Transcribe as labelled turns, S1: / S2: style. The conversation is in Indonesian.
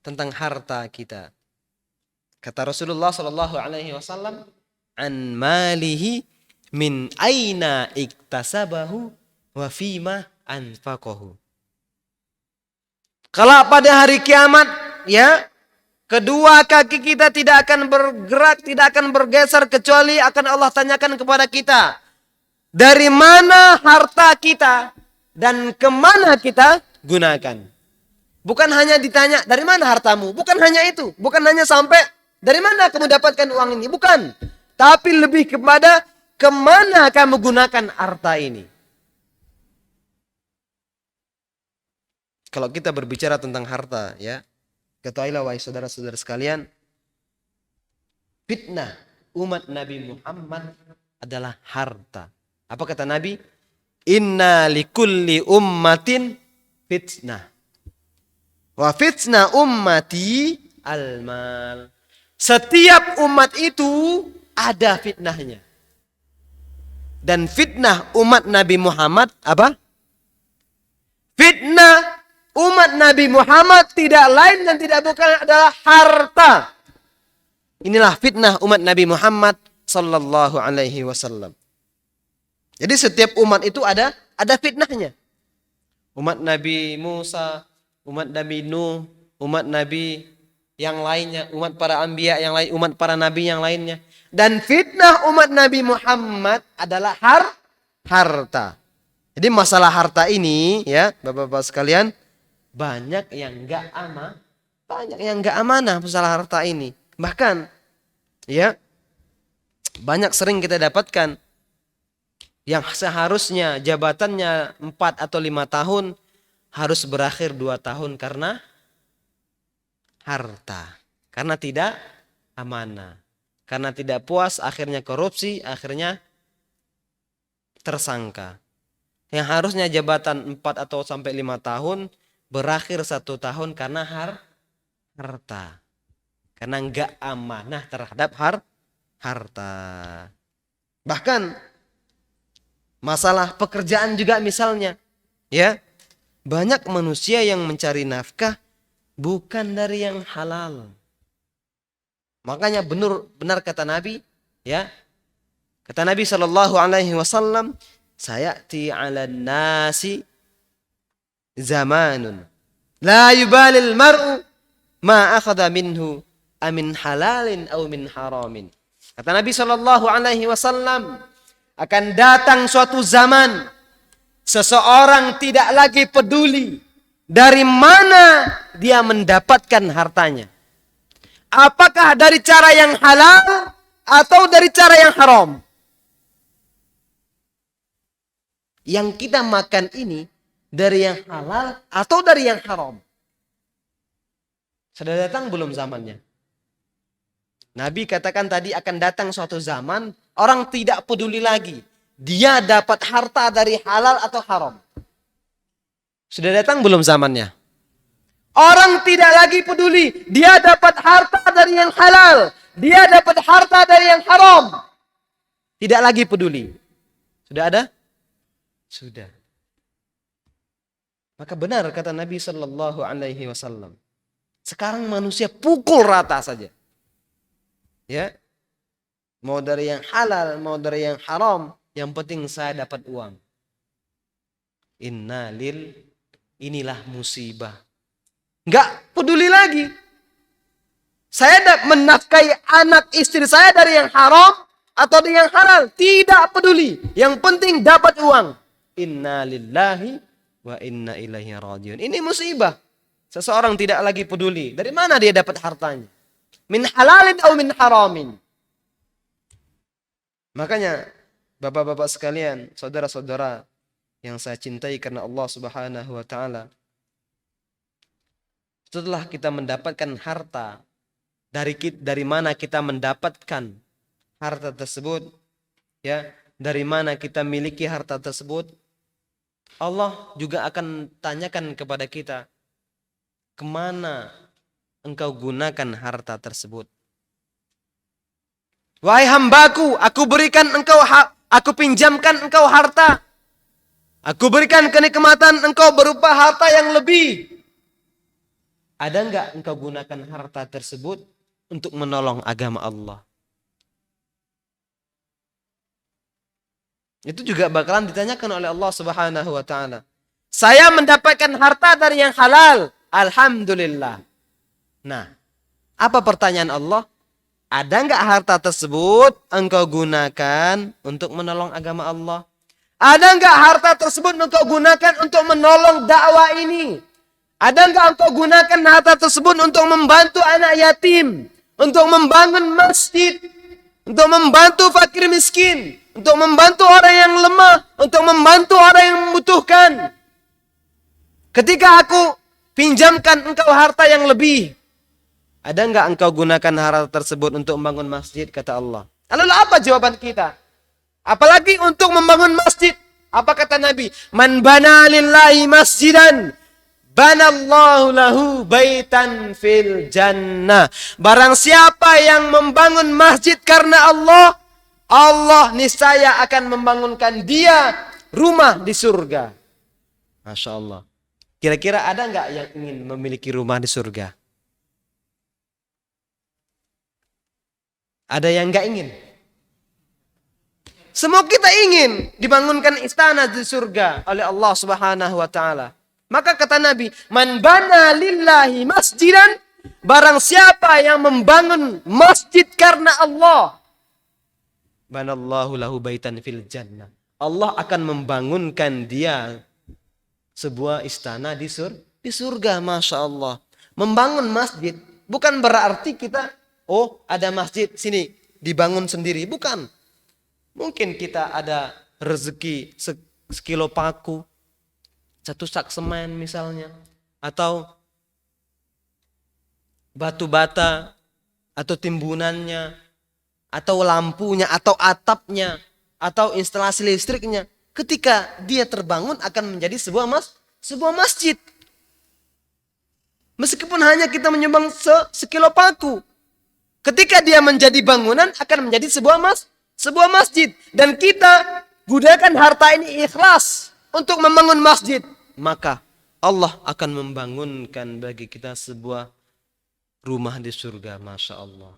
S1: tentang harta kita. Kata Rasulullah sallallahu alaihi wasallam, "An malihi min aina iktasabahu wa fima anfaqahu." Kalau pada hari kiamat, ya, kedua kaki kita tidak akan bergerak, tidak akan bergeser kecuali akan Allah tanyakan kepada kita, dari mana harta kita dan kemana kita gunakan. Bukan hanya ditanya dari mana hartamu, bukan hanya itu, bukan hanya sampai dari mana kamu dapatkan uang ini, bukan. Tapi lebih kepada kemana kamu gunakan harta ini. Kalau kita berbicara tentang harta, ya, ketahuilah wahai saudara-saudara sekalian, fitnah umat Nabi Muhammad adalah harta. Apa kata Nabi? Inna likulli ummatin fitnah. Wa fitnah ummati al-mal. Setiap umat itu ada fitnahnya. Dan fitnah umat Nabi Muhammad apa? Fitnah umat Nabi Muhammad tidak lain dan tidak bukan adalah harta. Inilah fitnah umat Nabi Muhammad sallallahu alaihi wasallam. Jadi setiap umat itu ada fitnahnya. Umat Nabi Musa, umat Nabi Nuh, umat Nabi yang lainnya, umat para anbiya yang lain, umat para nabi yang lainnya. Dan fitnah umat Nabi Muhammad adalah harta. Jadi masalah harta ini, ya, Bapak-bapak sekalian, banyak yang enggak amanah masalah harta ini. Bahkan, ya, banyak sering kita dapatkan yang seharusnya jabatannya 4 atau 5 tahun harus berakhir 2 tahun karena harta. Karena tidak amanah. Karena tidak puas, akhirnya korupsi, akhirnya tersangka. Yang harusnya jabatan 4 atau sampai 5 tahun berakhir 1 tahun karena harta. Karena enggak amanah terhadap harta. Bahkan masalah pekerjaan juga misalnya, ya. Banyak manusia yang mencari nafkah bukan dari yang halal. Makanya benar kata Nabi, ya. Kata Nabi sallallahu alaihi wasallam, sayati 'alan nasi zamanun la yubalil mar'u ma akhadha minhu amin halalin aw min haramin. Kata Nabi sallallahu alaihi wasallam, akan datang suatu zaman seseorang tidak lagi peduli dari mana dia mendapatkan hartanya. Apakah dari cara yang halal atau dari cara yang haram? Yang kita makan ini dari yang halal atau dari yang haram? Sudah datang belum zamannya? Nabi katakan tadi akan datang suatu zaman orang tidak peduli lagi dia dapat harta dari halal atau haram. Sudah datang belum zamannya? Orang tidak lagi peduli dia dapat harta dari yang halal, dia dapat harta dari yang haram. Tidak lagi peduli. Sudah ada? Sudah. Maka benar kata Nabi sallallahu alaihi wasallam. Sekarang manusia pukul rata saja. Ya. Mau dari yang halal, mau dari yang haram, yang penting saya dapat uang. Inilah musibah. Enggak peduli lagi. Saya menafkahi anak istri saya dari yang haram atau dari yang halal, tidak peduli. Yang penting dapat uang. Inna lillahi wa inna ilaihi rajiun. Ini musibah. Seseorang tidak lagi peduli dari mana dia dapat hartanya. Min halalin atau min haramin. Makanya bapak-bapak sekalian, saudara-saudara yang saya cintai karena Allah Subhanahu wa taala. Setelah kita mendapatkan harta, dari mana kita mendapatkan harta tersebut, ya, dari mana kita miliki harta tersebut, Allah juga akan tanyakan kepada kita, kemana engkau gunakan harta tersebut. Wahai hambaku, aku pinjamkan engkau harta. Aku berikan kenikmatan engkau berupa harta yang lebih. Ada enggak engkau gunakan harta tersebut untuk menolong agama Allah? Itu juga bakalan ditanyakan oleh Allah Subhanahu wa taala. Saya mendapatkan harta dari yang halal, alhamdulillah. Nah, apa pertanyaan Allah? Ada enggak harta tersebut engkau gunakan untuk menolong agama Allah? Ada enggak harta tersebut engkau gunakan untuk menolong dakwah ini? Ada enggak engkau gunakan harta tersebut untuk membantu anak yatim? Untuk membangun masjid? Untuk membantu fakir miskin? Untuk membantu orang yang lemah? Untuk membantu orang yang membutuhkan? Ketika aku pinjamkan engkau harta yang lebih, ada enggak engkau gunakan harta tersebut untuk membangun masjid? Kata Allah. Lalu apa jawaban kita? Apalagi untuk membangun masjid. Apa kata Nabi? Man bana lillahi masjidan, banallahu lahu baitan fil jannah. Barang siapa yang membangun masjid karena Allah, Allah niscaya akan membangunkan dia rumah di surga. Masya Allah. Kira-kira ada enggak yang ingin memiliki rumah di surga? Ada yang enggak ingin? Semua kita ingin dibangunkan istana di surga oleh Allah Subhanahu wa taala. Maka kata Nabi, man bana lillahi masjidan, barang siapa yang membangun masjid karena Allah, banallahu lahu baitan fil jannah. Allah akan membangunkan dia sebuah istana di surga, Masya Allah. Membangun masjid bukan berarti kita, oh ada masjid sini dibangun sendiri, bukan. Mungkin kita ada rezeki sekilo paku, satu sak semen misalnya, atau batu bata, atau timbunannya, atau lampunya, atau atapnya, atau instalasi listriknya. Ketika dia terbangun akan menjadi sebuah masjid. Meskipun hanya kita menyumbang sekilo paku, ketika dia menjadi bangunan akan menjadi sebuah masjid. Dan kita gunakan harta ini ikhlas untuk membangun masjid, maka Allah akan membangunkan bagi kita sebuah rumah di surga. Masya Allah.